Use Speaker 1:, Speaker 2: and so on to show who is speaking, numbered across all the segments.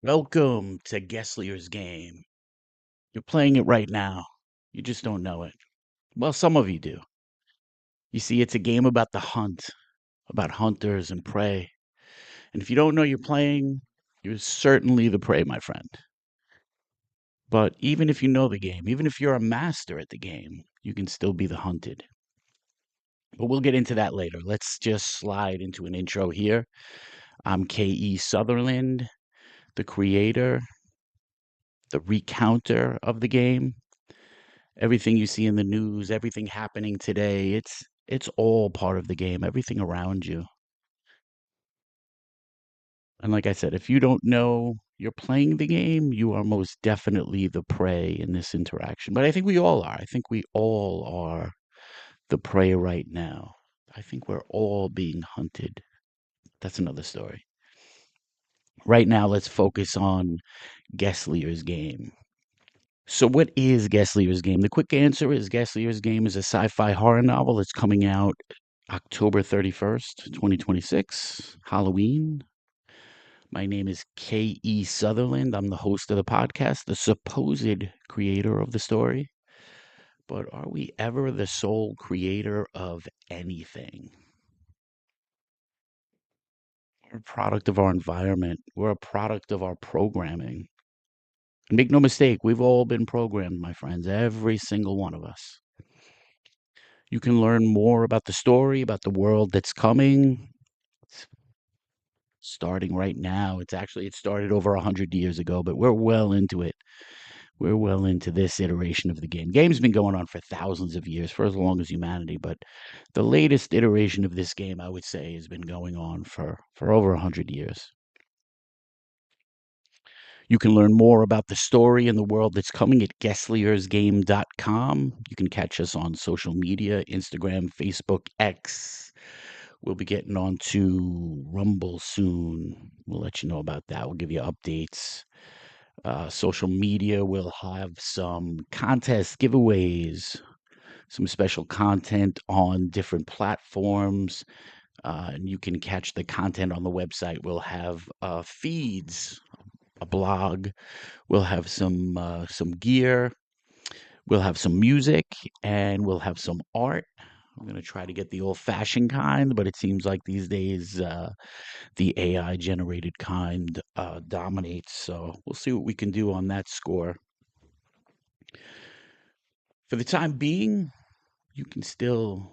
Speaker 1: Welcome to Geslier'S game. You're playing it right now. You just don't know it. Well, some of you do. You see, it's a game about the hunt, about hunters and prey. And if you don't know you're playing, you're certainly the prey, my friend. But even if you know the game, even if you're a master at the game, you can still be the hunted. But we'll get into that later. Let's just slide into an intro here. I'm KE Sutherland, the creator, the recounter of the game. Everything you see in the news, everything happening today, it's all part of the game, everything around you. And like I said, if you don't know you're playing the game, you are most definitely the prey in this interaction. But I think we all are. I think we all are the prey right now. I think we're all being hunted. That's another story. Right now, let's focus on Geslier's game. So, what is Geslier's game? The quick answer is Geslier's game is a sci fi horror novel. It's coming out October 31st, 2026, Halloween. My name is KE Sutherland. I'm the host of the podcast, the supposed creator of the story. But are we ever the sole creator of anything? We're a product of our environment, we're a product of our programming. And make no mistake, we've all been programmed, my friends, every single one of us. You can learn more about the story, about the world that's coming, starting right now. It started over 100 years ago, but we're well into it. We're well into this iteration of the game. Game's been going on for thousands of years, for as long as humanity, but the latest iteration of this game, I would say, has been going on for over 100 years. You can learn more about the story and the world that's coming at Geslier'sgame.com. You can catch us on social media, Instagram, Facebook, X. We'll be getting on to Rumble soon. We'll let you know about that. We'll give you updates. Social media will have some contest giveaways, some special content on different platforms. And you can catch the content on the website. We'll have feeds, a blog. We'll have some gear. We'll have some music, and we'll have some art. I'm going to try to get the old fashioned kind, but it seems like these days the AI generated kind dominates. So we'll see what we can do on that score. For the time being, you can still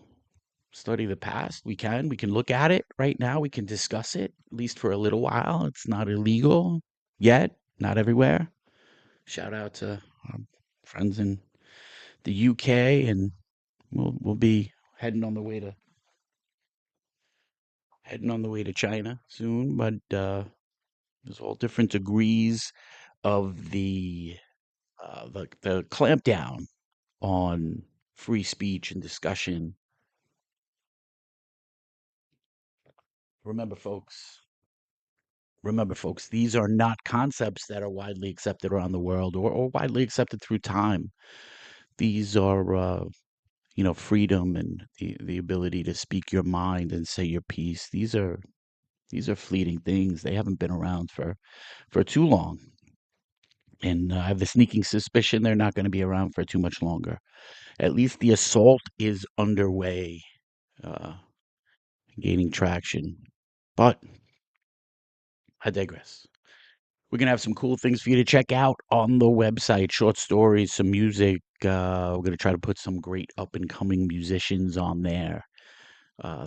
Speaker 1: study the past. We can look at it right now. We can discuss it, at least for a little while. It's not illegal yet, not everywhere. Shout out to our friends in the UK, and we'll be heading on the way to China soon. But there's all different degrees of the clampdown on free speech and discussion. Remember, folks. Remember, folks, these are not concepts that are widely accepted around the world or widely accepted through time. These are, freedom and the ability to speak your mind and say your piece. These are fleeting things. They haven't been around for too long. And I have the sneaking suspicion they're not going to be around for too much longer. At least the assault is underway, uh, gaining traction. But I digress. We're going to have some cool things for you to check out on the website, short stories, some music. We're going to try to put some great up and coming musicians on there.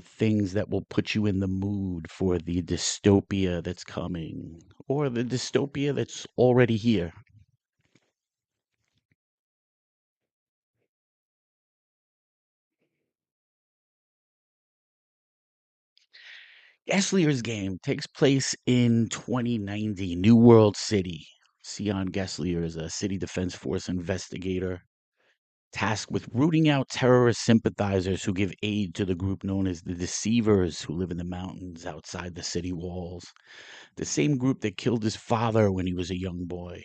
Speaker 1: Things that will put you in the mood for the dystopia that's coming or the dystopia that's already here. Geslier's game takes place in 2090, New World City. Sion Geslier is a city defense force investigator tasked with rooting out terrorist sympathizers who give aid to the group known as the Deceivers, who live in the mountains outside the city walls. The same group that killed his father when he was a young boy.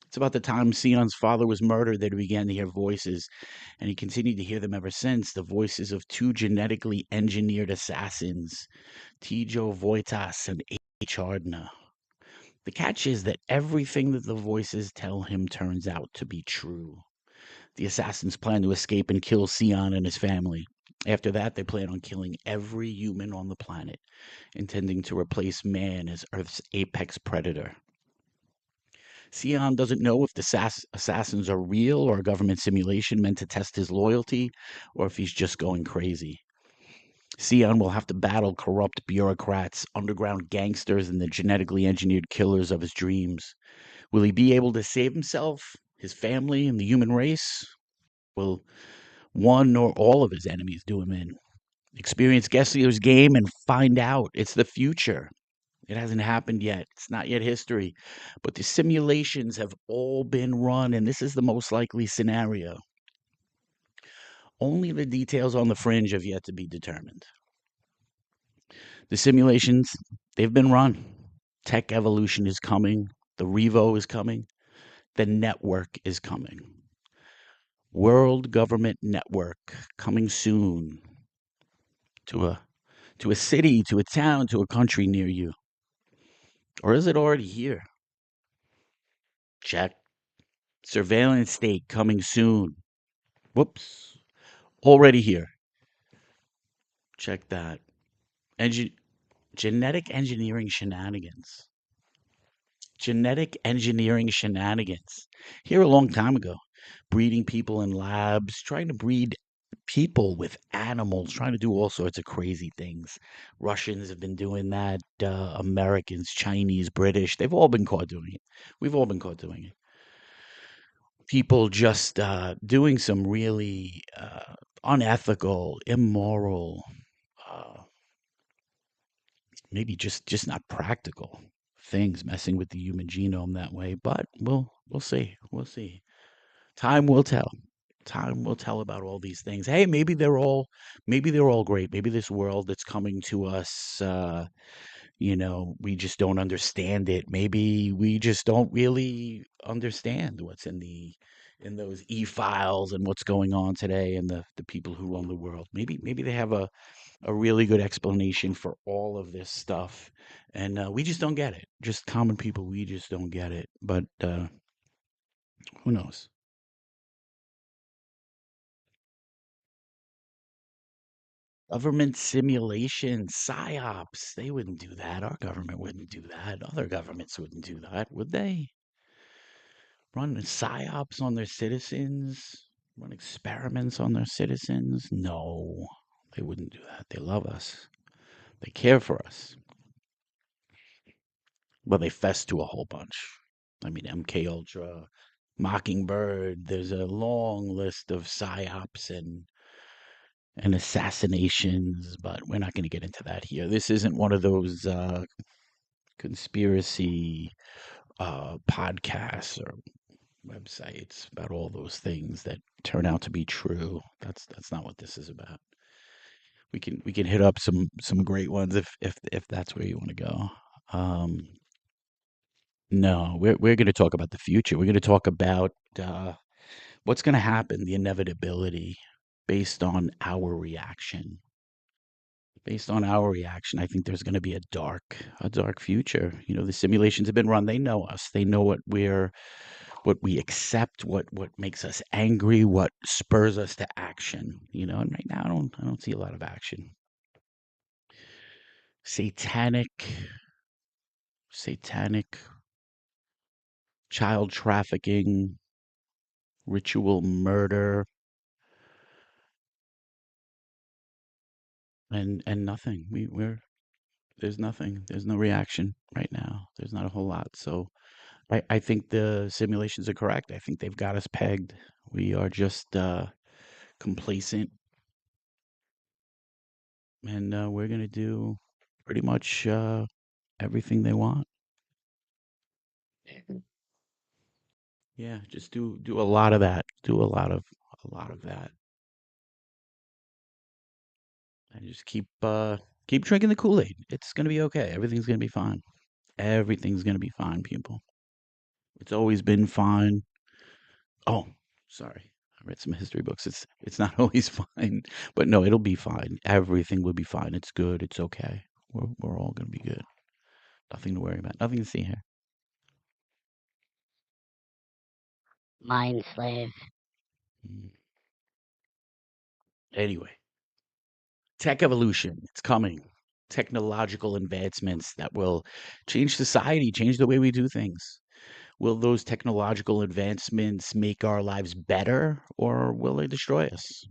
Speaker 1: It's about the time Sion's father was murdered that he began to hear voices, and he continued to hear them ever since, the voices of two genetically engineered assassins, Tijo Voitas and H. Hardna. The catch is that everything that the voices tell him turns out to be true. The assassins plan to escape and kill Sion and his family. After that, they plan on killing every human on the planet, intending to replace man as Earth's apex predator. Sion doesn't know if the assassins are real or a government simulation meant to test his loyalty, or if he's just going crazy. Sion will have to battle corrupt bureaucrats, underground gangsters, and the genetically engineered killers of his dreams. Will he be able to save himself, his family, and the human race? Will one or all of his enemies do him in? Experience Geslier's game and find out. It's the future. It hasn't happened yet. It's not yet history. But the simulations have all been run, and this is the most likely scenario. Only the details on the fringe have yet to be determined. The simulations, they've been run. Tech evolution is coming. The Revo is coming. The network is coming. World Government Network coming soon to a city, to a town, to a country near you. Or is it already here? Check. Surveillance state coming soon. Whoops. Already here. Check that. Engi- Genetic engineering shenanigans. Genetic engineering shenanigans. Here a long time ago. Breeding people in labs, trying to breed people with animals, trying to do all sorts of crazy things. Russians have been doing that. Americans, Chinese, British, they've all been caught doing it. We've all been caught doing it. People just doing some really unethical, immoral, uh, maybe just not practical things, messing with the human genome that way. But we'll see. We'll see. Time will tell. Time will tell about all these things. Hey, maybe they're all great. Maybe this world that's coming to us, we just don't understand it. Maybe we just don't really understand what's in those e-files and what's going on today and the people who run the world. Maybe they have a really good explanation for all of this stuff, and we just don't get it. Just common people, we just don't get it. But who knows? Government simulations, psyops. They wouldn't do that. Our government wouldn't do that. Other governments wouldn't do that, would they? Run psyops on their citizens? Run experiments on their citizens? No, they wouldn't do that. They love us. They care for us. Well, they fess to a whole bunch. I mean, MK Ultra, Mockingbird. There's a long list of psyops and assassinations, but we're not going to get into that here. This isn't one of those conspiracy podcasts or websites about all those things that turn out to be true. That's not what this is about. We can hit up some great ones if that's where you want to go. Um, no, we're going to talk about the future. We're going to talk about what's going to happen, the inevitability based on our reaction. Based on our reaction, I think there's going to be a dark future. The simulations have been run. They know us. They know what we accept, what makes us angry, what spurs us to action. And right now, I don't see a lot of action. Satanic child trafficking, ritual murder, and nothing. There's nothing. There's no reaction right now. There's not a whole lot. So I think the simulations are correct. I think they've got us pegged. We are just complacent, and we're gonna do pretty much everything they want. Yeah, just do a lot of that. Do a lot of that, and just keep drinking the Kool-Aid. It's gonna be okay. Everything's gonna be fine. Everything's gonna be fine, people. It's always been fine. Oh, sorry. I read some history books. It's not always fine, but no, it'll be fine. Everything will be fine. It's good. It's okay. We're all gonna be good. Nothing to worry about. Nothing to see here.
Speaker 2: Mind slave.
Speaker 1: Mm. Anyway, tech evolution, it's coming. Technological advancements that will change society, change the way we do things. Will those technological advancements make our lives better or will they destroy us?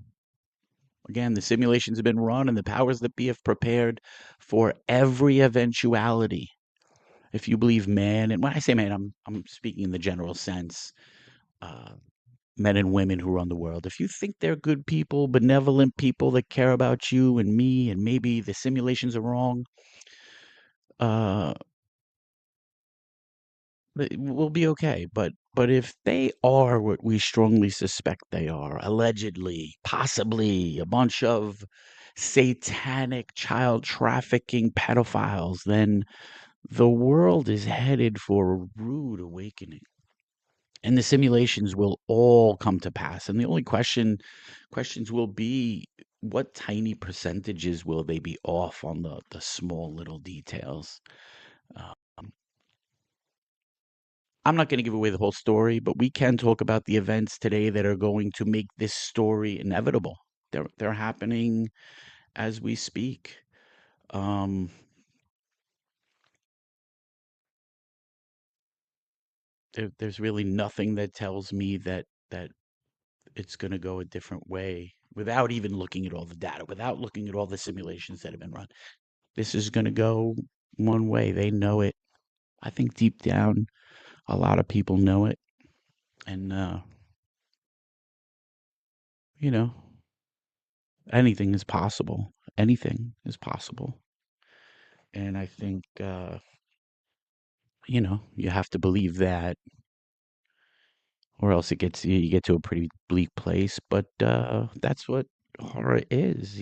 Speaker 1: Again, the simulations have been run and the powers that be have prepared for every eventuality. If you believe man, and when I say man, I'm speaking in the general sense, uh, men and women who run the world. If you think they're good people, benevolent people that care about you and me, and maybe the simulations are wrong, uh, we'll be okay. But if they are what we strongly suspect they are, allegedly, possibly a bunch of satanic child trafficking pedophiles, then the world is headed for a rude awakening. And the simulations will all come to pass. And the only questions will be what tiny percentages will they be off on the small little details. Um, I'm not going to give away the whole story, but we can talk about the events today that are going to make this story inevitable. They're happening as we speak. Um, there's really nothing that tells me that it's going to go a different way without even looking at all the data, without looking at all the simulations that have been run. This is going to go one way. They know it. I think deep down, a lot of people know it. And, you know, anything is possible. Anything is possible. And I think, you have to believe that, or else you get to a pretty bleak place. But that's what horror is,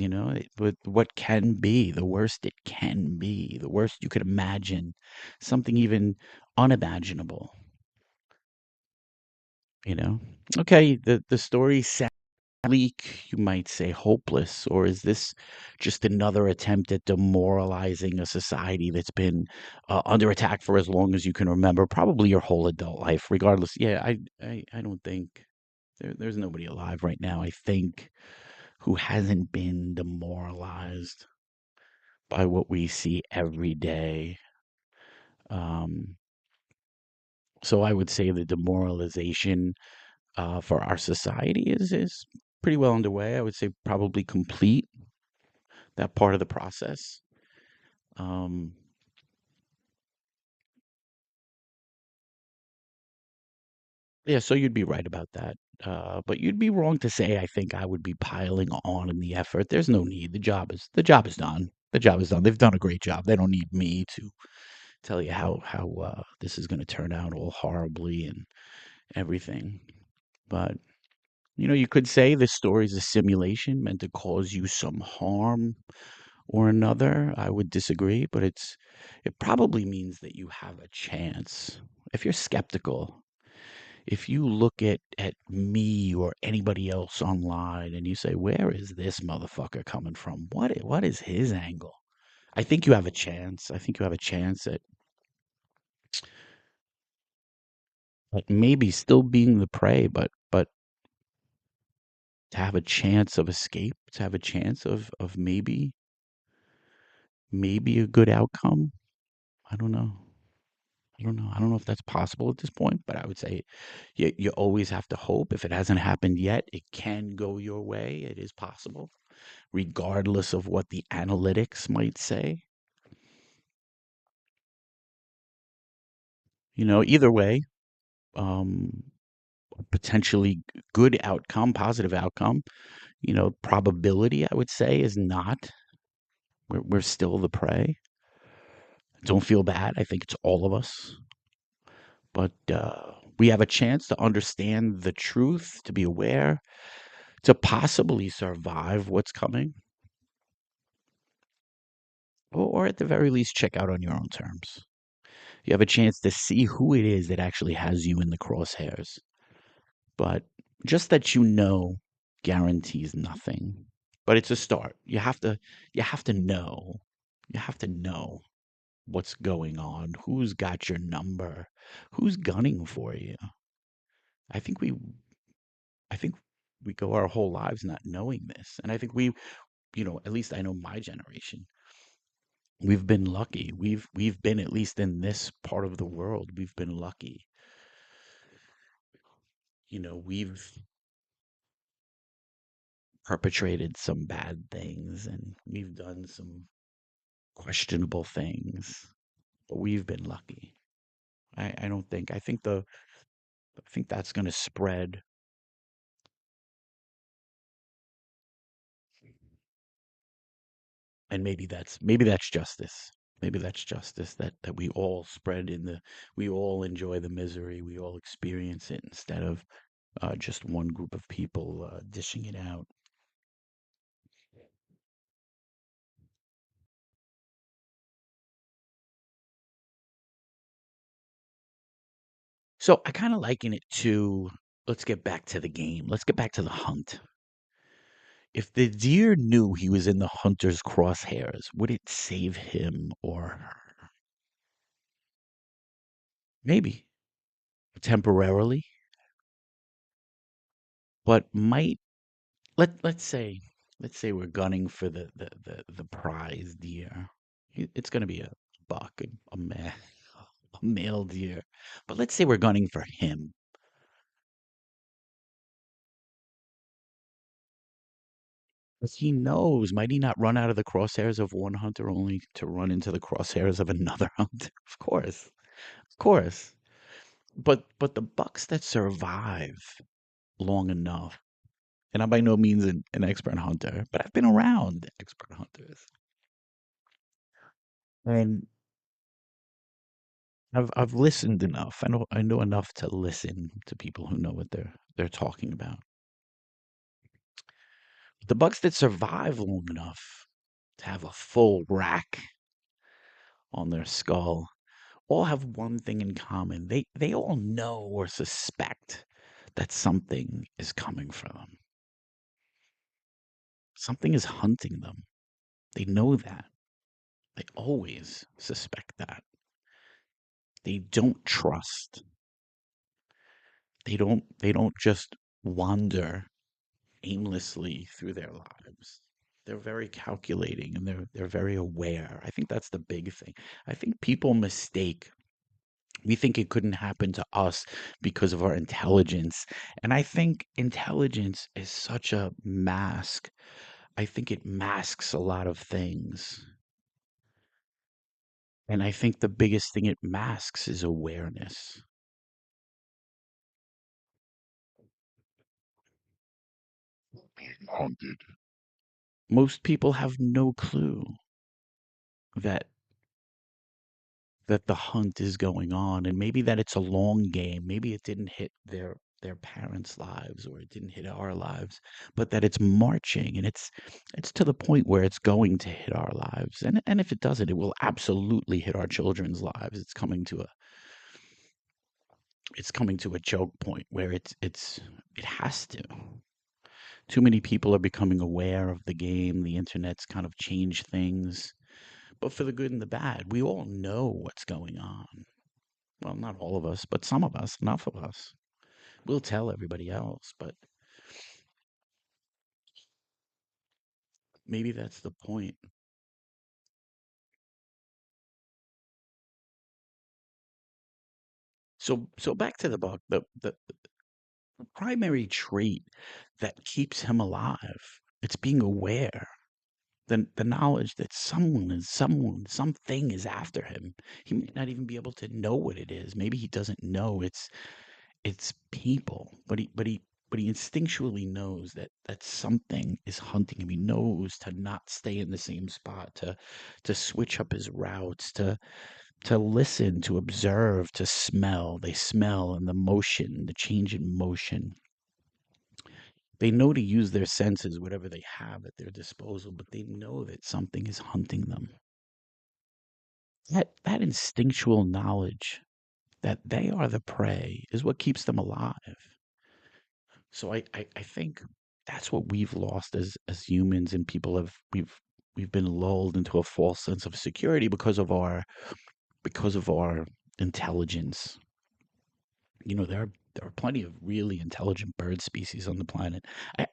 Speaker 1: with what can be, the worst it can be, the worst you could imagine, something even unimaginable, you know? Okay, the story sounds bleak, you might say hopeless, or is this just another attempt at demoralizing a society that's been under attack for as long as you can remember, probably your whole adult life, regardless? Yeah, I don't think there's nobody alive right now, I think, who hasn't been demoralized by what we see every day. Um, so I would say the demoralization for our society is pretty well underway. I would say probably complete that part of the process. Um, yeah, so you'd be right about that. But you'd be wrong to say I think I would be piling on in the effort. There's no need. The job is done. The job is done. They've done a great job. They don't need me to tell you how this is going to turn out all horribly and everything. But you could say this story is a simulation meant to cause you some harm or another. I would disagree, but it probably means that you have a chance. If you're skeptical, if you look at me or anybody else online and you say, "Where is this motherfucker coming from? What is his angle?" I think you have a chance. I think you have a chance at maybe still being the prey, but to have a chance of escape, to have a chance of maybe a good outcome. I don't know. I don't know. I don't know if that's possible at this point, but I would say you always have to hope. If it hasn't happened yet, it can go your way. It is possible, regardless of what the analytics might say. Either way, um, potentially good outcome, positive outcome. Probability, I would say, is not. We're still the prey. Don't feel bad. I think it's all of us. But we have a chance to understand the truth, to be aware, to possibly survive what's coming, or at the very least, check out on your own terms. You have a chance to see who it is that actually has you in the crosshairs. But just that guarantees nothing. But it's a start. You have to know. You have to know what's going on, who's got your number, who's gunning for you. I think we I think we go our whole lives not knowing this. And I think at least I know my generation, we've been lucky. We've been, at least in this part of the world, we've been lucky. We've perpetrated some bad things and we've done some questionable things, but we've been lucky. I don't think I think that's going to spread. And maybe that's justice. Maybe that's justice, that we all spread in the we all enjoy the misery, we all experience it, instead of just one group of people dishing it out. So I kind of liken it to, let's get back to the game. Let's get back to the hunt. If the deer knew he was in the hunter's crosshairs, would it save him or her? Maybe temporarily, but might let's say we're gunning for the prize deer. It's going to be a buck, a male deer. But let's say we're gunning for him. Because he knows, might he not run out of the crosshairs of one hunter only to run into the crosshairs of another hunter? Of course, of course. But the bucks that survive long enough, and I'm by no means an expert hunter, but I've been around expert hunters, and I've listened enough. I know enough to listen to people who know what they're talking about. The bucks that survive long enough to have a full rack on their skull all have one thing in common. They all know or suspect that something is coming for them. Something is hunting them. They know that. They always suspect that. They don't trust. They don't just wander aimlessly through their lives. They're very calculating and they're very aware. I think that's the big thing. I think people mistake, we think it couldn't happen to us because of our intelligence. And I think intelligence is such a mask. I think it masks a lot of things. And I think the biggest thing it masks is awareness. Haunted. Most people have no clue that the hunt is going on, and maybe that it's a long game. Maybe it didn't hit their parents' lives, or it didn't hit our lives, but that it's marching, and it's to the point where it's going to hit our lives. And if it doesn't, it will absolutely hit our children's lives. It's coming to a choke point where it has to. Too many people are becoming aware of the game. The internet's kind of changed things, but for the good and the bad. We all know what's going on. Well, not all of us, but some of us, enough of us. We'll tell everybody else, but maybe that's the point. So back to the book. The primary trait that keeps him alive, it's being aware. The knowledge that something is after him. He might not even be able to know what it is. Maybe he doesn't know it's people, but he instinctually knows that something is hunting him. He knows to not stay in the same spot, to switch up his routes, to listen, to observe, to smell. They smell, and the motion, the change in motion. They know to use their senses, whatever they have at their disposal, but they know that something is hunting them. That instinctual knowledge that they are the prey is what keeps them alive. So I think that's what we've lost as humans, and people have we've been lulled into a false sense of security because of our intelligence. There There are plenty of really intelligent bird species on the planet.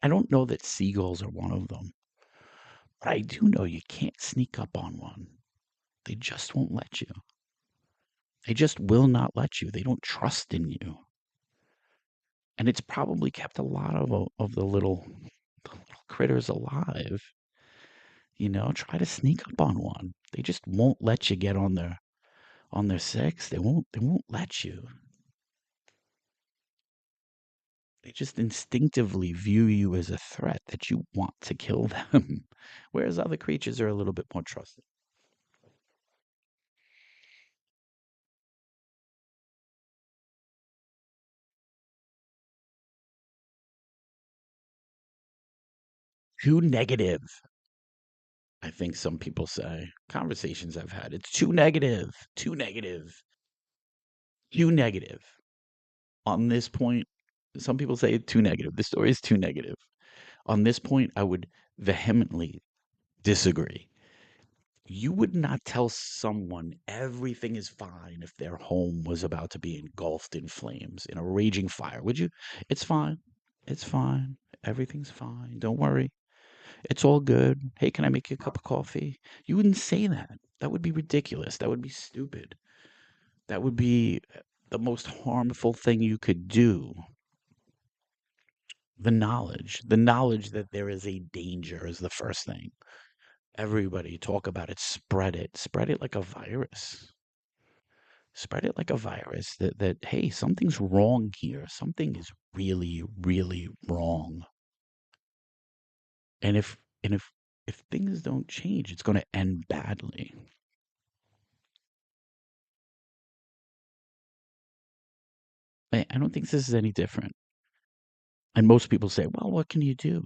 Speaker 1: I don't know that seagulls are one of them, but I do know you can't sneak up on one. They just won't let you. They just will not let you. They don't trust in you. And it's probably kept a lot of the little critters alive. Try to sneak up on one. They just won't let you get on their six. They won't let you. They just instinctively view you as a threat that you want to kill them. Whereas other creatures are a little bit more trusting. Too negative, I think some people say. Conversations I've had. It's too negative. Too negative. Too negative. On this point, some people say it's too negative. The story is too negative. On this point, I would vehemently disagree. You would not tell someone everything is fine if their home was about to be engulfed in flames, in a raging fire, would you? It's fine. It's fine. Everything's fine. Don't worry. It's all good. Hey, can I make you a cup of coffee? You wouldn't say that. That would be ridiculous. That would be stupid. That would be the most harmful thing you could do. The knowledge that there is a danger is the first thing. Everybody talk about it, spread it like a virus. Spread it like a virus that hey, something's wrong here. Something is really, really wrong. And if things don't change, it's going to end badly. I don't think this is any different. And most people say, well, what can you do?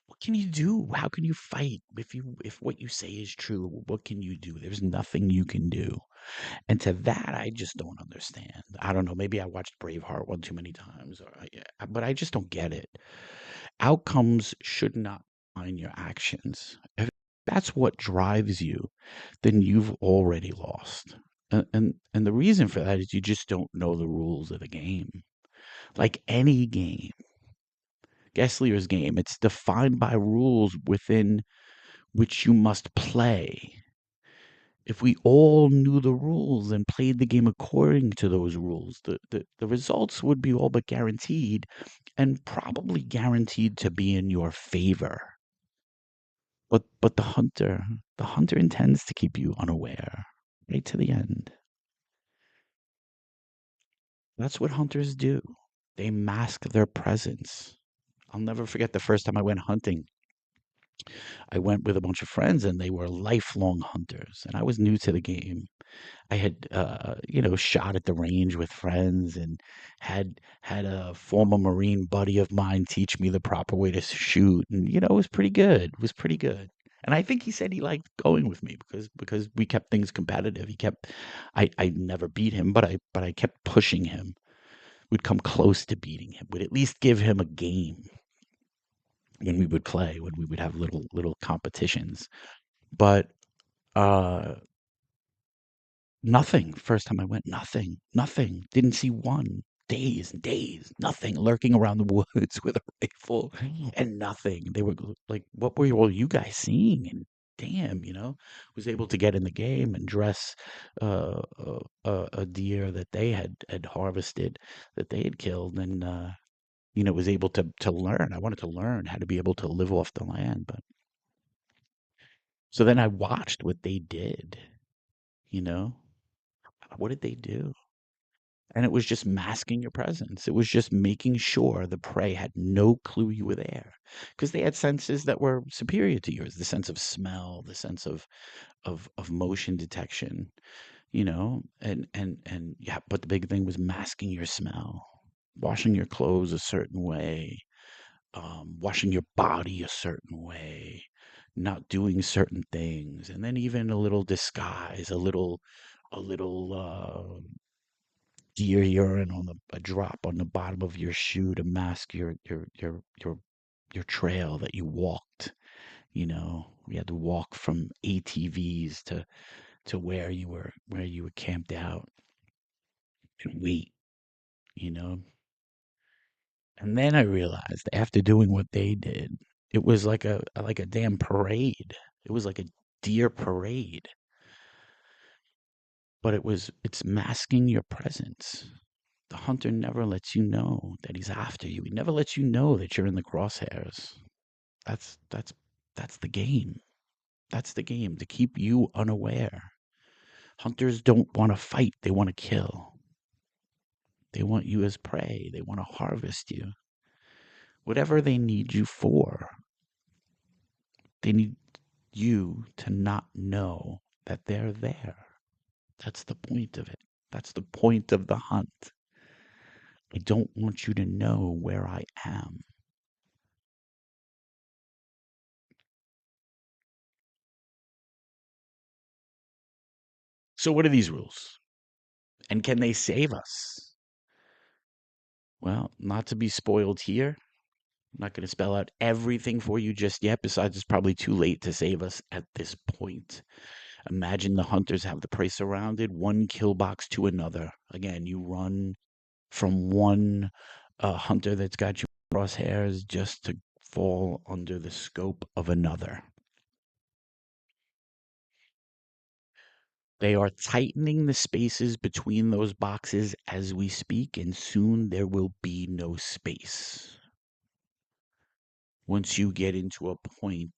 Speaker 1: What can you do? How can you fight if what you say is true? What can you do? There's nothing you can do. And to that, I just don't understand. I don't know. Maybe I watched Braveheart one too many times, but I just don't get it. Outcomes should not define your actions. If that's what drives you, then you've already lost. And the reason for that is you just don't know the rules of the game. Like any game, Geslier's game, it's defined by rules within which you must play. If we all knew the rules and played the game according to those rules, the results would be all but guaranteed and probably guaranteed to be in your favor. But the hunter intends to keep you unaware right to the end. That's what hunters do. They mask their presence. I'll never forget the first time I went hunting. I went with a bunch of friends and they were lifelong hunters and I was new to the game. I had, shot at the range with friends and had a former Marine buddy of mine teach me the proper way to shoot, and it was pretty good. It was pretty good. And I think he said he liked going with me because we kept things competitive. I never beat him, but I kept pushing him. We'd come close to beating him. We'd at least give him a game when we would play, when we would have little competitions. But uh nothing. First time I went, nothing, nothing. Didn't see one. Days and days, nothing. Lurking around the woods with a rifle and nothing. They were like, what were all you guys seeing? And damn, was able to get in the game and dress a deer that they had harvested, that they had killed, and was able to learn. I wanted to learn how to be able to live off the land, but so then I watched what they did. You know, what did they do? And it was just masking your presence. It was just making sure the prey had no clue you were there, because they had senses that were superior to yours, the sense of smell, the sense of motion detection, and yeah, but the big thing was masking your smell, washing your clothes a certain way, washing your body a certain way, not doing certain things, and then even a little disguise, a little deer urine on a drop on the bottom of your shoe to mask your trail that you walked. We had to walk from ATVs to where you were camped out and wait. You know, And then I realized after doing what they did, it was like a damn parade. It was like a deer parade, but it's masking your presence. The hunter never lets you know that he's after you. He never lets you know that you're in the crosshairs. That's that's that's the game. That's the game to keep you unaware. Hunters don't want to fight, they want to kill. They want you as prey. They want to harvest you. Whatever they need you for, they need you to not know that they're there. That's the point of it. That's the point of the hunt. I don't want you to know where I am. So, what are these rules? And can they save us? Well, not to be spoiled here. I'm not going to spell out everything for you just yet. Besides, it's probably too late to save us at this point. Imagine the hunters have the prey surrounded, one kill box to another. Again, you run from one hunter that's got you crosshairs just to fall under the scope of another. They are tightening the spaces between those boxes as we speak, and soon there will be no space. Once you get into a point,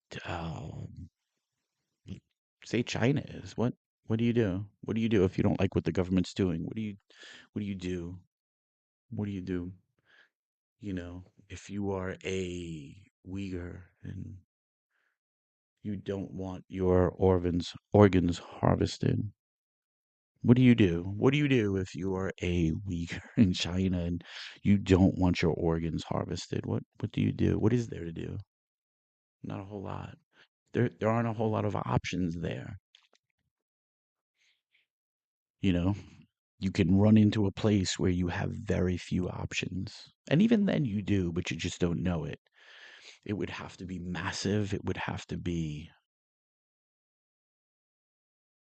Speaker 1: say China is, what do you do? What do you do if you don't like what the government's doing? What do you do? What do you do? If you are a Uyghur and you don't want your organs harvested, what do you do? What do you do if you are a Uyghur in China and you don't want your organs harvested? What do you do? What is there to do? Not a whole lot. There aren't a whole lot of options there. You know, you can run into a place where you have very few options. And even then you do, but you just don't know it. It would have to be massive. It would have to be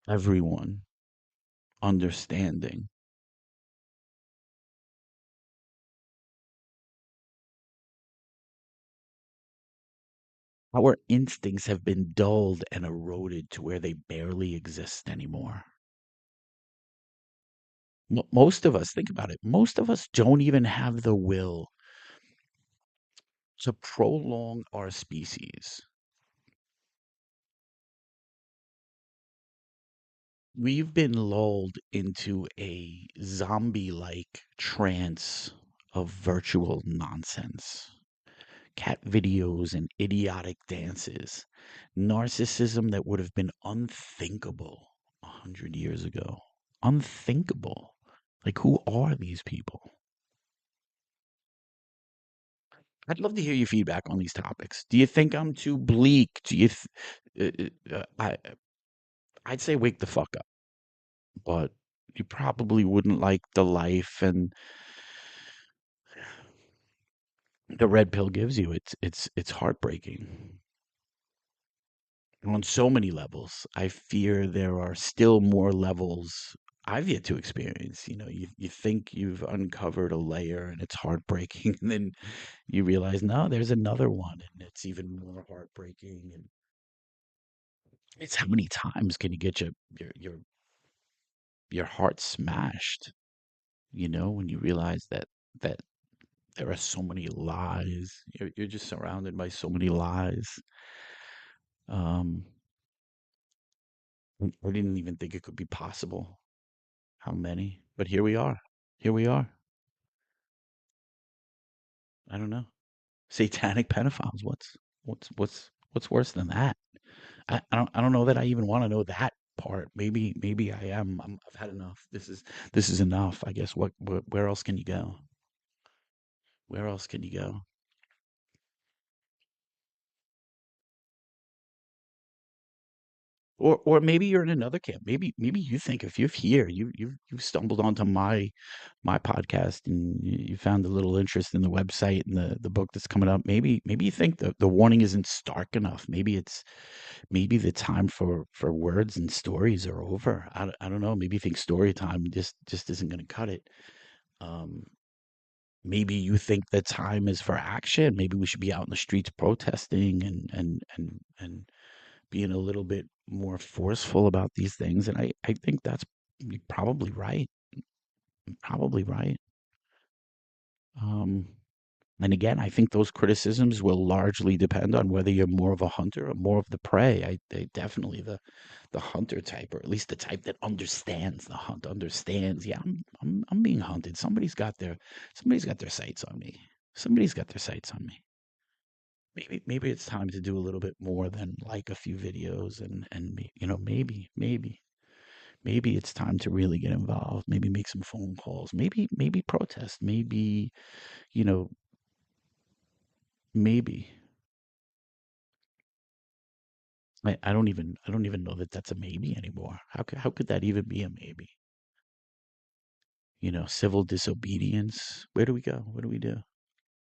Speaker 1: everyone understanding. Our instincts have been dulled and eroded to where they barely exist anymore. Most of us, think about it, most of us don't even have the will to prolong our species. We've been lulled into a zombie like trance of virtual nonsense. Cat videos and idiotic dances, narcissism that would have been unthinkable 100 years ago. Unthinkable. Like, who are these people? I'd love to hear your feedback on these topics. Do you think I'm too bleak? Do you? I'd say wake the fuck up, but you probably wouldn't like the life and the red pill gives you. It's heartbreaking on so many levels. I fear there are still more levels I've yet to experience. You think you've uncovered a layer and it's heartbreaking, and then you realize no, there's another one, and it's even more heartbreaking. And it's how many times can you get your heart smashed? When you realize that there are so many lies. You're just surrounded by so many lies. Um, I didn't even think it could be possible. How many? But here we are. Here we are. I don't know. Satanic pedophiles. What's worse than that? I don't know that I even want to know that part. Maybe I am. I've had enough. This is enough. I guess. Where else can you go? Where else can you go? Or maybe you're in another camp. Maybe you think if you're here, you've stumbled onto my podcast and you found a little interest in the website and the book that's coming up. Maybe you think the warning isn't stark enough. Maybe the time for words and stories are over. I don't know. Maybe you think story time just isn't going to cut it. Um, Maybe you think the time is for action. Maybe we should be out in the streets protesting and being a little bit more forceful about these things. And I think that's you're probably right. Probably right. Um, and again, I think those criticisms will largely depend on whether you're more of a hunter or more of the prey. I definitely the hunter type, or at least the type that understands the hunt, understands. Yeah, I'm being hunted. Somebody's got their sights on me. Somebody's got their sights on me. Maybe it's time to do a little bit more than like a few videos maybe it's time to really get involved. Maybe make some phone calls. Maybe protest. Maybe you know maybe I don't even know that that's a maybe anymore. How could that even be a maybe? Civil disobedience. Where do we go? What do we do?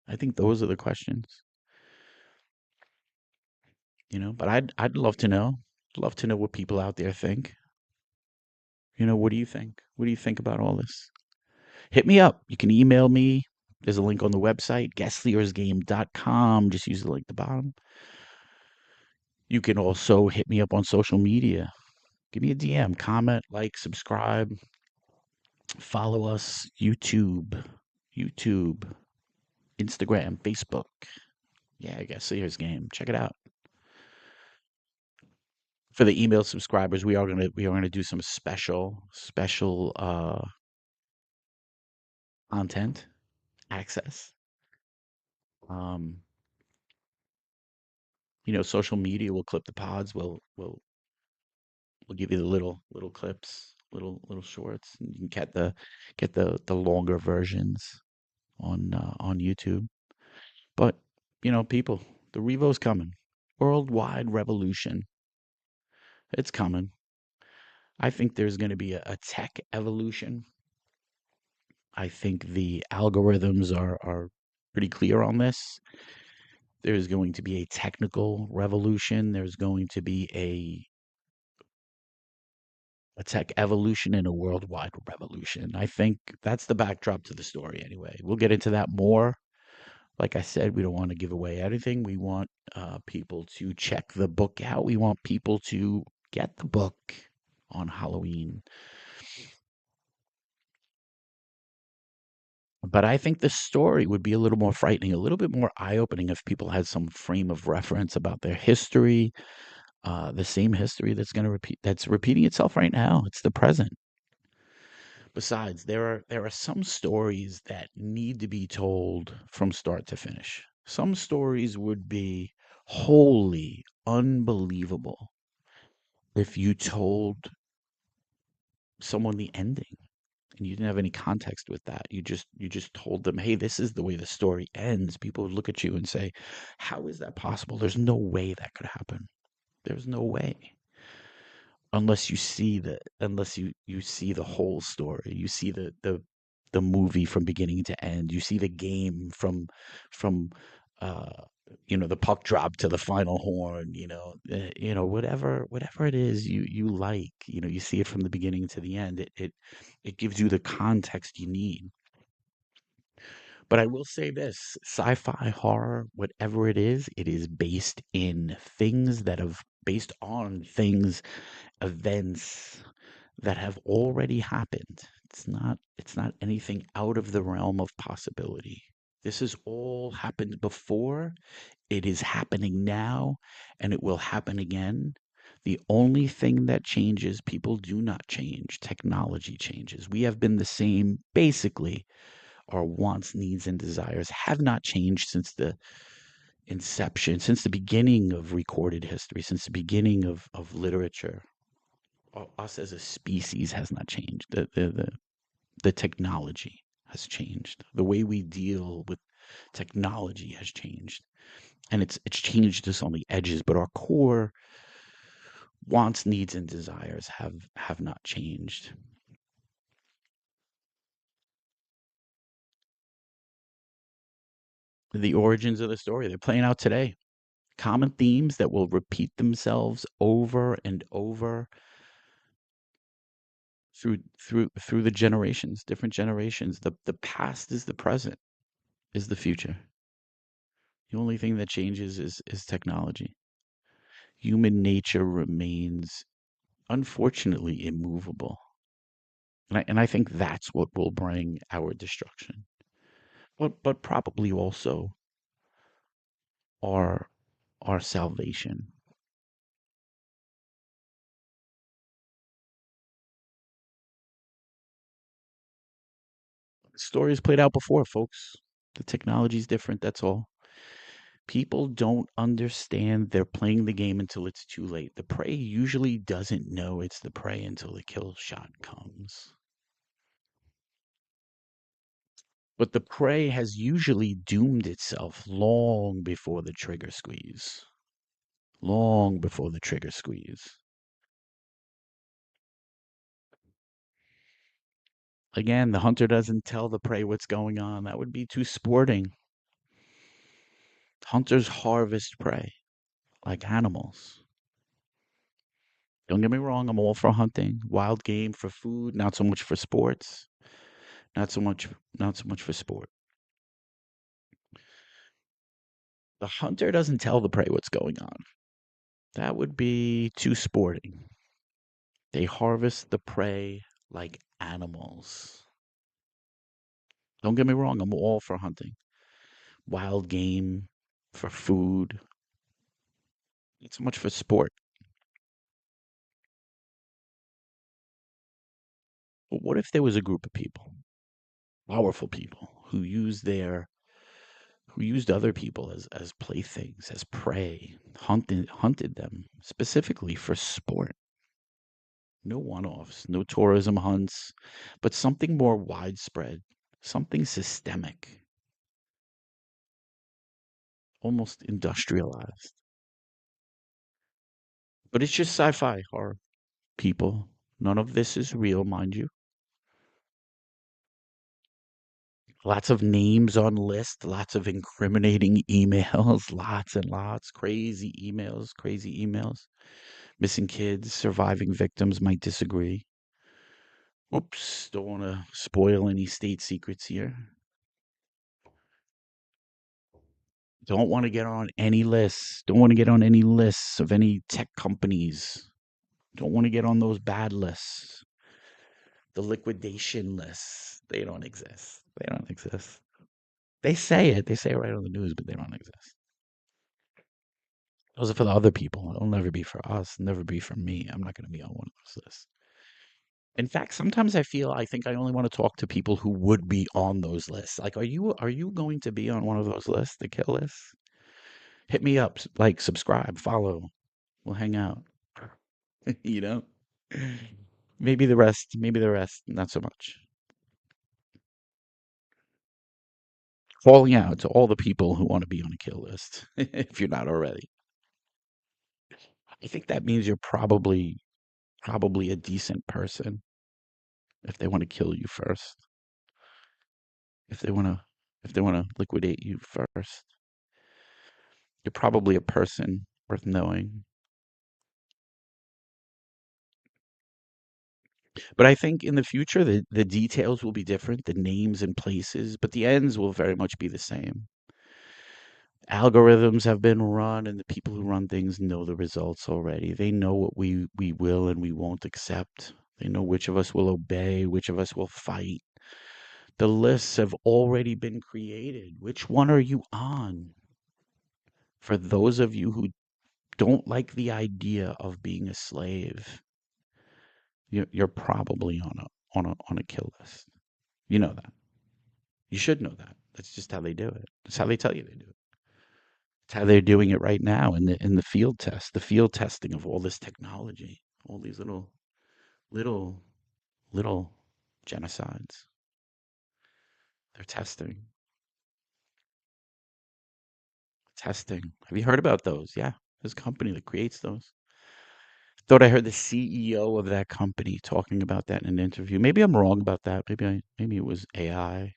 Speaker 1: I think those are the questions. But I'd love to know. Love to know what people out there think. What do you think? What do you think about all this? Hit me up. You can email me. There's a link on the website, geslier'sgame.com. Just use the link at the bottom. You can also hit me up on social media. Give me a DM, comment, like, subscribe, follow us, YouTube, Instagram, Facebook. Yeah, Geslier'S Game. Check it out. For the email subscribers, we are gonna do some special content access. Um, social media will clip the pods. We'll give you the little clips, little shorts. And you can get the longer versions on YouTube. But people, the Revo's coming. Worldwide revolution. It's coming. I think there's going to be a tech evolution. I think the algorithms are pretty clear on this. There's going to be a technical revolution. There's going to be a tech evolution and a worldwide revolution. I think that's the backdrop to the story anyway. We'll get into that more. Like I said, we don't want to give away anything. We want people to check the book out. We want people to get the book on Halloween. But I think the story would be a little more frightening, a little bit more eye-opening if people had some frame of reference about their history, the same history that's repeating itself right now. It's the present. Besides, there are some stories that need to be told from start to finish. Some stories would be wholly unbelievable if you told someone the ending and you didn't have any context with that. You just told them, "Hey, this is the way the story ends." People would look at you and say, "How is that possible? There's no way that could happen. There's no way." Unless you see the whole story. You see the movie from beginning to end. You see the game from uh the puck drop to the final horn, whatever it is you like, you see it from the beginning to the end. It gives you the context you need. But I will say this, sci-fi, horror, whatever it is based on things, events that have already happened. It's not anything out of the realm of possibility. This has all happened before. It is happening now, and it will happen again. The only thing that changes, people do not change. Technology changes. We have been the same, basically. Our wants, needs, and desires have not changed since the inception, since the beginning of recorded history, since the beginning of literature. Us as a species has not changed. The technology has changed. The way we deal with technology has changed. And it's changed us on the edges, but our core wants, needs, and desires have not changed. The origins of the story, they're playing out today. Common themes that will repeat themselves over and over through the generations, different generations. The past is the present. is the future. The only thing that changes is technology. Human nature remains, unfortunately, immovable. And I think that's what will bring our destruction. But probably also our our salvation. The story is played out before, folks. The technology's different, that's all. People don't understand they're playing the game until it's too late. The prey usually doesn't know it's the prey until the kill shot comes. But the prey has usually doomed itself long before the trigger squeeze. Long before the trigger squeeze. Again, the hunter doesn't tell the prey what's going on. That would be too sporting. Hunters harvest prey like animals. Don't get me wrong, I'm all for hunting, wild game for food, not so much for sports, not so much not so much for sport. The hunter doesn't tell the prey what's going on. That would be too sporting. They harvest the prey like animals. Don't get me wrong, I'm all for hunting. Wild game for food, not so much for sport. But what if there was a group of people, powerful people, who used other people as playthings, as prey, hunted them specifically for sport? No one-offs, no tourism hunts, but something more widespread, something systemic, almost industrialized. But it's just sci-fi horror, people. None of this is real, mind you. Lots of names on list, lots of incriminating emails, lots and lots, crazy emails. Missing kids, surviving victims might disagree. Oops, don't want to spoil any state secrets here. Don't want to get on any lists. Don't want to get on any lists of any tech companies. Don't want to get on those bad lists. The liquidation lists. They don't exist. They don't exist. They say it. They say it right on the news, but they don't exist. Those are for the other people. It'll never be for us. Never be for me. I'm not going to be on one of those lists. In fact, sometimes I think I only want to talk to people who would be on those lists. Like, are you going to be on one of those lists, the kill lists? Hit me up, like, subscribe, follow. We'll hang out. you know? Maybe the rest, not so much. Calling out to all the people who want to be on a kill list, if you're not already. I think that means you're probably a decent person if they want to kill you first. If they want to if they want to liquidate you first. You're probably a person worth knowing. But I think in the future the details will be different, the names and places, but the ends will very much be the same. Algorithms have been run and the people who run things know the results already. They know what we will and we won't accept. They know which of us will obey, which of us will fight. The lists have already been created. Which one are you on? For those of you who don't like the idea of being a slave, you're probably on a kill list. You know that. You should know that. That's just how they do it. That's how they tell you they do it. It's how they're doing it right now in the field test, the field testing of all this technology, all these little little genocides. They're testing. Have you heard about those? Yeah, there's a company that creates those. Thought I heard the CEO of that company talking about that in an interview. Maybe I'm wrong about that. Maybe it was AI,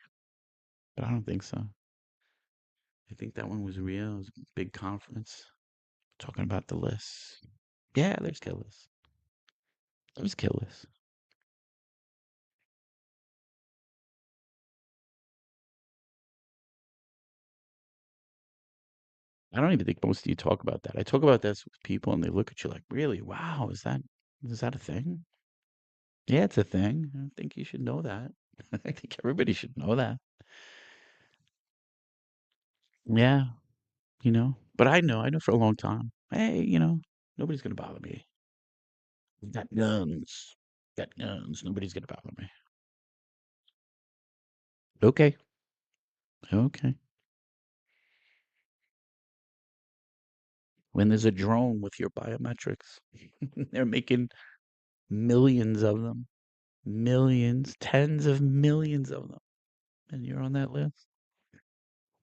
Speaker 1: but I don't think so. I think that one was real. It was a big conference talking about the list. Yeah, there's killers. There's killers. I don't even think most of you talk about that. I talk about this with people and they look at you like, really? Wow, is that a thing? Yeah, it's a thing. I think you should know that. I think everybody should know that. Yeah, But I know for a long time. Hey, nobody's gonna bother me. We've got guns. Got guns. Nobody's gonna bother me. Okay. Okay. When there's a drone with your biometrics, they're making millions of them. Millions, tens of millions of them. And you're on that list.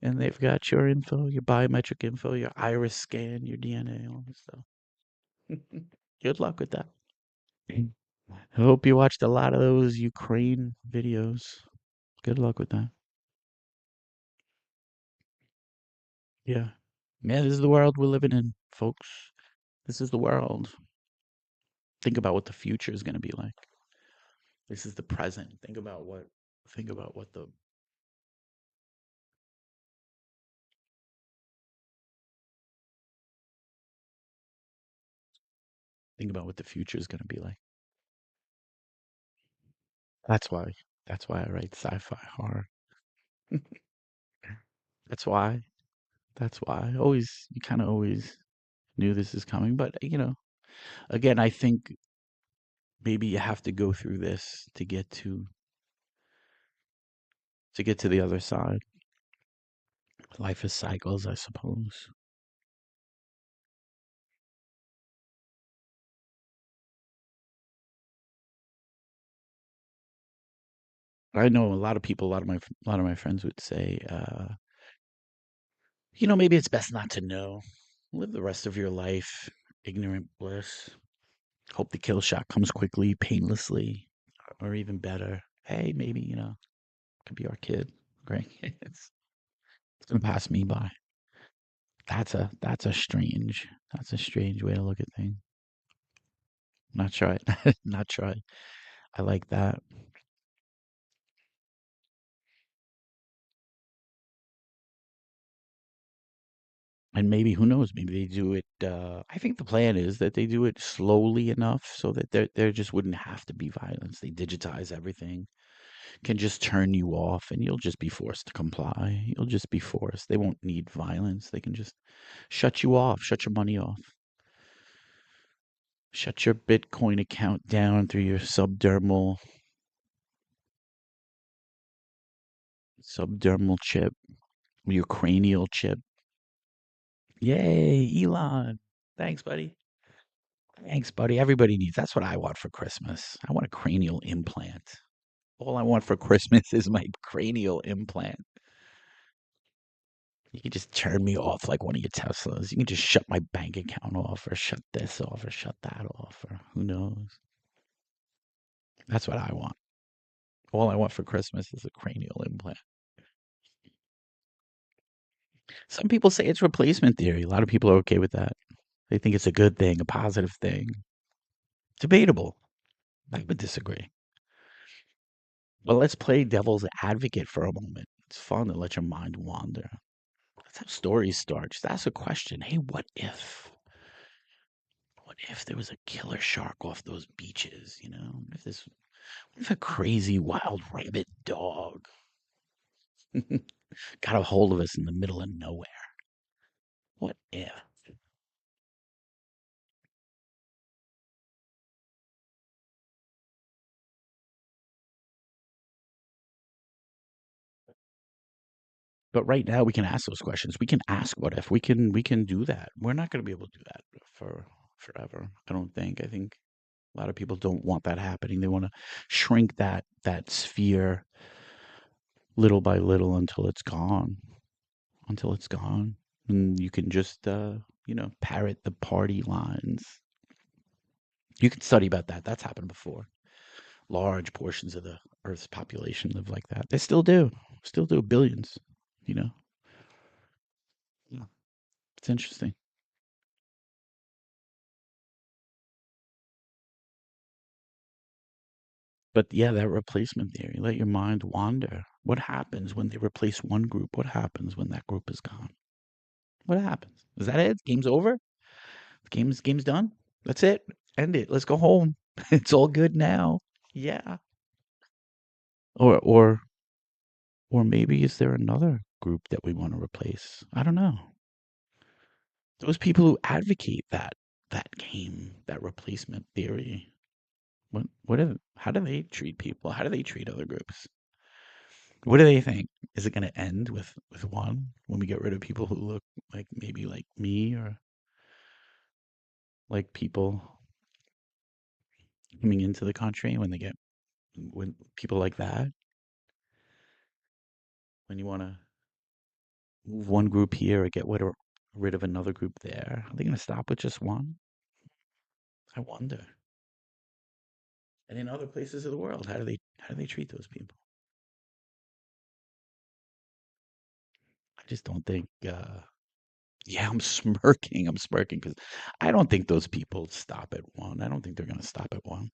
Speaker 1: And they've got your info, your biometric info, your iris scan, your DNA, all this stuff. Good luck with that. I hope you watched a lot of those Ukraine videos. Good luck with that. Yeah. Yeah, this is the world we're living in, folks. This is the world. Think about what the future is going to be like. This is the present. Think about what the think about what the future is going to be like. That's why that's why I write sci-fi horror. That's why. That's why. Always you kind of always knew this is coming, but again, I think maybe you have to go through this to get to the other side. Life is cycles, I suppose. I know a lot of people, a lot of my friends would say, maybe it's best not to know. Live the rest of your life ignorant bliss. Hope the kill shot comes quickly, painlessly, or even better. Hey, maybe, it could be our kid, grandkids. It's gonna pass me by. That's a strange way to look at things. Not sure. Not sure. I like that. And maybe, who knows, maybe they do it. I think the plan is that they do it slowly enough so that there just wouldn't have to be violence. They digitize everything, can just turn you off, and you'll just be forced to comply. You'll just be forced. They won't need violence. They can just shut you off, shut your money off, shut your Bitcoin account down through your subdermal chip, your cranial chip. Yay, Elon. Thanks, buddy. Thanks, buddy. Everybody needs. That's what I want for Christmas. I want a cranial implant. All I want for Christmas is my cranial implant. You can just turn me off like one of your Teslas. You can just shut my bank account off, or shut this off, or shut that off, or who knows. That's what I want. All I want for Christmas is a cranial implant. Some people say it's replacement theory. A lot of people are okay with that. They think it's a good thing, a positive thing. Debatable. I would disagree. But let's play devil's advocate for a moment. It's fun to let your mind wander. That's how stories start. Just ask a question. Hey, what if? What if there was a killer shark off those beaches? What if a crazy wild rabbit dog got a hold of us in the middle of nowhere? What if? But right now we can ask those questions. We can ask what if. We can do that. We're not going to be able to do that for forever. I don't think. I think a lot of people don't want that happening. They want to shrink that sphere little by little until it's gone. Until it's gone. And you can just parrot the party lines. You can study about that. That's happened before. Large portions of the Earth's population live like that. They still do billions. You know, yeah, it's interesting. But yeah, that replacement theory, let your mind wander. What happens when they replace one group? What happens when that group is gone? What happens? Is that it? Game's over? Game's done? That's it. End it. Let's go home. It's all good now. Yeah. Or or or maybe is there another group that we want to replace? I don't know. Those people who advocate that game, that replacement theory. How do they treat people? How do they treat other groups? What do they think? Is it going to end with one when we get rid of people who look like maybe like me or like people coming into the country when people like that, when you want to move one group here or rid of another group there, are they going to stop with just one? I wonder. And in other places of the world, how do they treat those people? I just don't think. Yeah, I'm smirking. I'm smirking because I don't think those people stop at one. I don't think they're going to stop at one.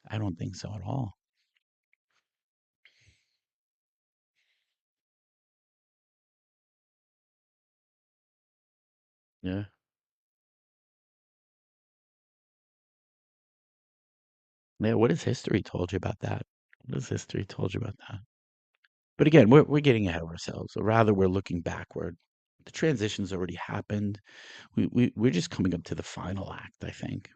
Speaker 1: I don't think so at all. Yeah. Yeah. What has history told you about that? What has history told you about that? But again, we're getting ahead of ourselves. Or rather, we're looking backward. The transition's already happened. We're just coming up to the final act, I think.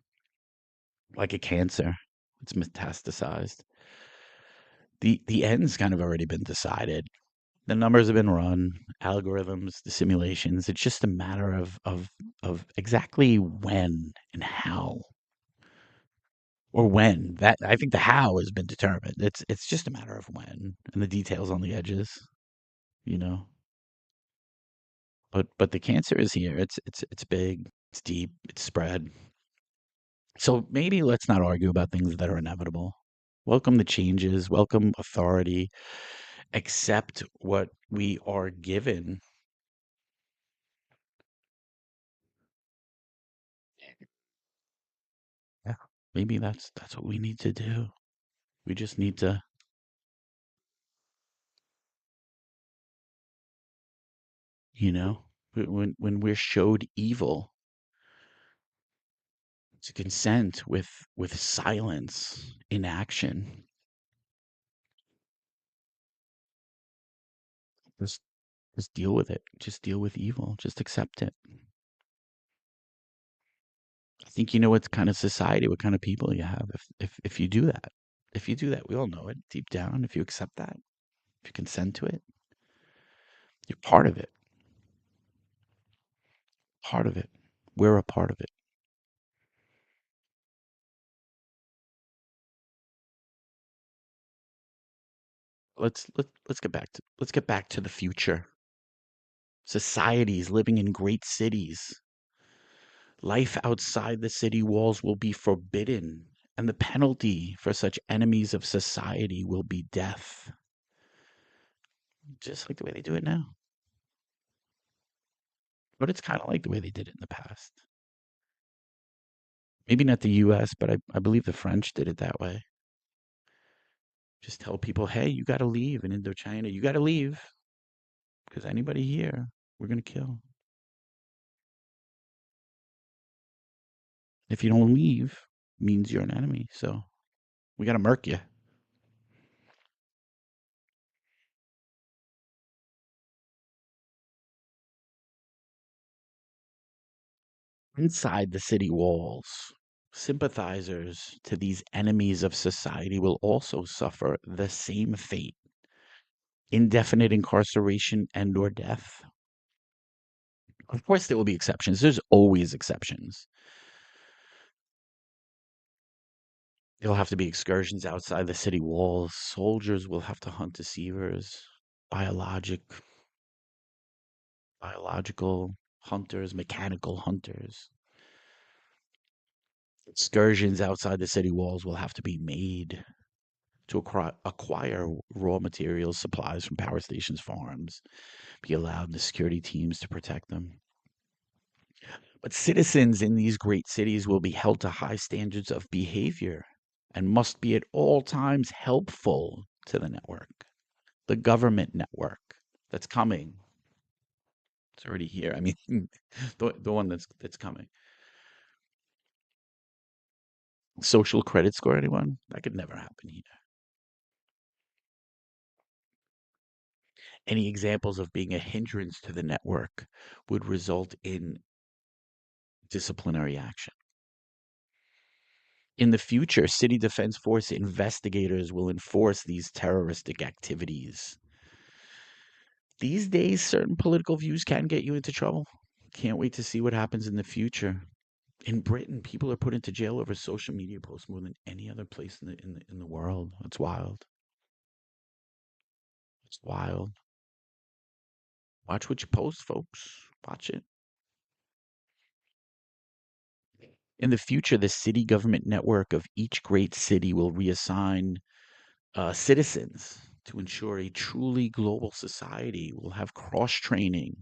Speaker 1: Like a cancer. It's metastasized. The end's kind of already been decided. The numbers have been run, algorithms, the simulations. It's just a matter of exactly when and how, or when. That I think the how has been determined. It's just a matter of when and the details on the edges, you know. But the cancer is here. It's big. It's deep. It's spread. So maybe let's not argue about things that are inevitable. Welcome the changes. Welcome authority. Accept what we are given. Yeah. Maybe that's what we need to do. We just need to, you know, when we're showed evil, to consent with silence, inaction. Just just deal with it. Just deal with evil. Just accept it. I think you know what kind of society, what kind of people you have if you do that. If you do that, we all know it deep down. If you accept that, if you consent to it, you're part of it. Part of it. We're a part of it. Let's get back to the future. Societies living in great cities. Life outside the city walls will be forbidden, and the penalty for such enemies of society will be death, just like the way they do it now. But it's kind of like the way they did it in the past. Maybe not the US, but I believe the French did it that way. Just tell people, hey, you got to leave in Indochina. You got to leave because anybody here, we're going to kill. If you don't leave, means you're an enemy. So we got to murk you. Inside the city walls, sympathizers to these enemies of society will also suffer the same fate: indefinite incarceration and or death. Of course, there will be exceptions. There's always exceptions. There'll have to be excursions outside the city walls. Soldiers will have to hunt deceivers, biologic, biological hunters, mechanical hunters. Excursions outside the city walls will have to be made to acquire raw materials, supplies from power stations, farms, be allowed the security teams to protect them. But citizens in these great cities will be held to high standards of behavior and must be at all times helpful to the network, the government network that's coming. It's already here. I mean, the one that's coming. Social credit score, anyone? That could never happen here. Any examples of being a hindrance to the network would result in disciplinary action. In the future, City Defense Force investigators will enforce these terroristic activities. These days, certain political views can get you into trouble. Can't wait to see what happens in the future. In Britain, people are put into jail over social media posts more than any other place in the world. It's wild. It's wild. Watch what you post, folks. Watch it. In the future, the city government network of each great city will reassign citizens to ensure a truly global society. We'll have cross training,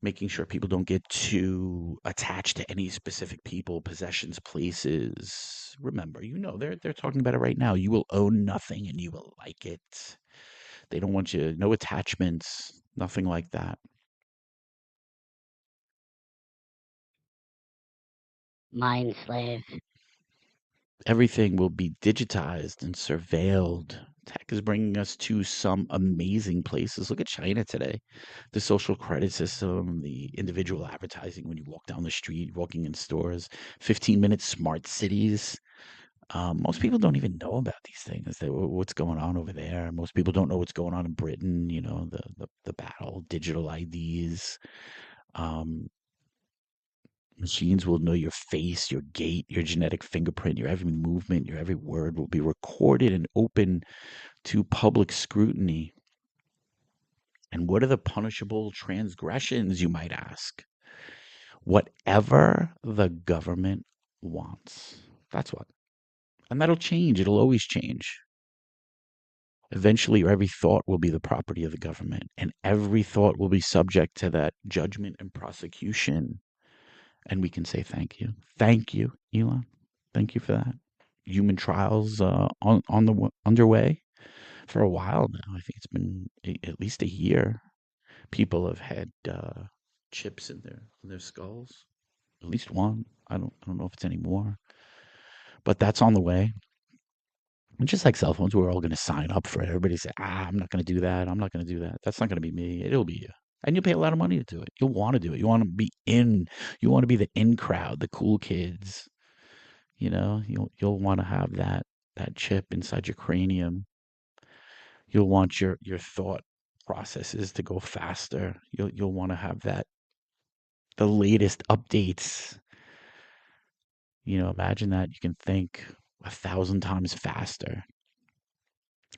Speaker 1: making sure people don't get too attached to any specific people, possessions, places. Remember, they're talking about it right now. You will own nothing and you will like it. They don't want you, no attachments, nothing like that.
Speaker 2: Mind slave.
Speaker 1: Everything will be digitized and surveilled. Tech is bringing us to some amazing places. Look at China today. The social credit system, the individual advertising when you walk down the street, walking in stores, 15-minute smart cities. Most people don't even know about these things. What's going on over there? Most people don't know what's going on in Britain. The battle, digital IDs. Um, Machines will know your face, your gait, your genetic fingerprint, your every movement, your every word will be recorded and open to public scrutiny. And what are the punishable transgressions, you might ask? Whatever the government wants. That's what. And that'll change. It'll always change. Eventually, every thought will be the property of the government, and every thought will be subject to that judgment and prosecution. And we can say thank you. Thank you, Elon. Thank you for that. Human trials underway for a while now. I think it's been at least a year. People have had chips in their skulls. At least one. I don't know if it's any more, but that's on the way. And just like cell phones, we're all going to sign up for it. Everybody say, I'm not going to do that. I'm not going to do that. That's not going to be me. It'll be you. And you'll pay a lot of money to do it. You'll want to do it. You want to be in. You want to be the in crowd, the cool kids. You'll want to have that chip inside your cranium. You'll want your thought processes to go faster. You'll want to have the latest updates. Imagine that you can think 1,000 times faster,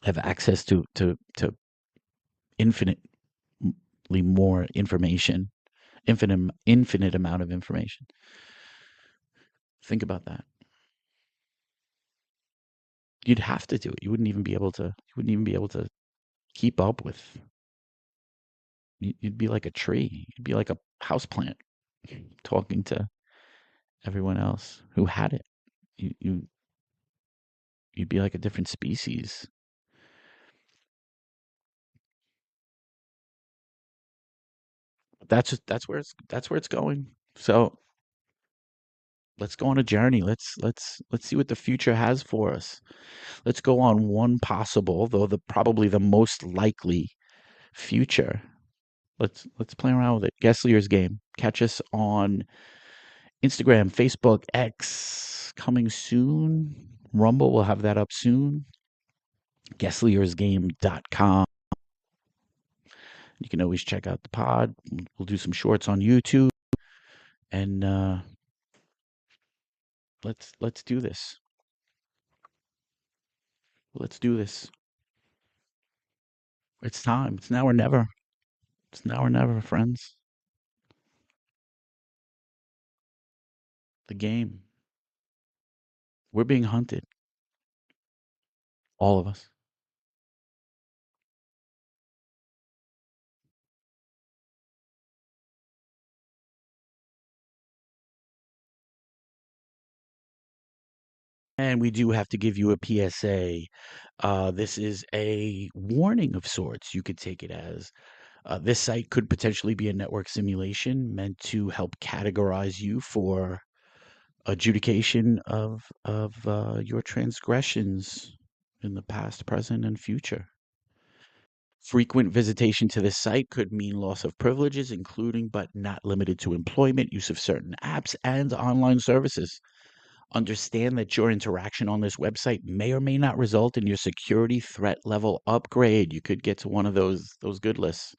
Speaker 1: have access to infinitely more information, infinite amount of information. Think about that. You'd have to do it. You wouldn't even be able to. You wouldn't even be able to keep up with. You'd be like a tree. You'd be like a house plant, talking to everyone else who had it. You'd be like a different species. That's where it's going. So let's go on a journey. Let's see what the future has for us. Let's go on one possible, though probably the most likely future. Let's play around with it. Geslier's game. Catch us on Instagram, Facebook, X, coming soon. Rumble will have that up soon. Geslier'sgame.com. You can always check out the pod. We'll do some shorts on YouTube, and let's do this. Let's do this. It's time. It's now or never. It's now or never, friends. The game. We're being hunted. All of us. And we do have to give you a PSA. This is a warning of sorts. You could take it as. This site could potentially be a network simulation meant to help categorize you for adjudication of your transgressions in the past, present, and future. Frequent visitation to this site could mean loss of privileges, including but not limited to employment, use of certain apps, and online services. Understand that your interaction on this website may or may not result in your security threat level upgrade. You could get to one of those good lists.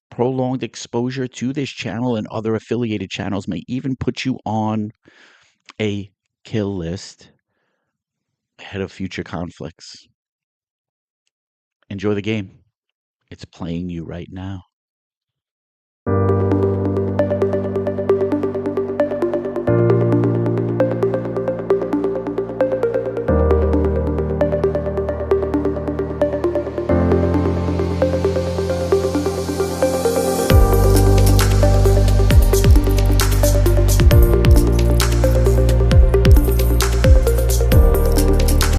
Speaker 1: Prolonged exposure to this channel and other affiliated channels may even put you on a kill list ahead of future conflicts. Enjoy the game. It's playing you right now.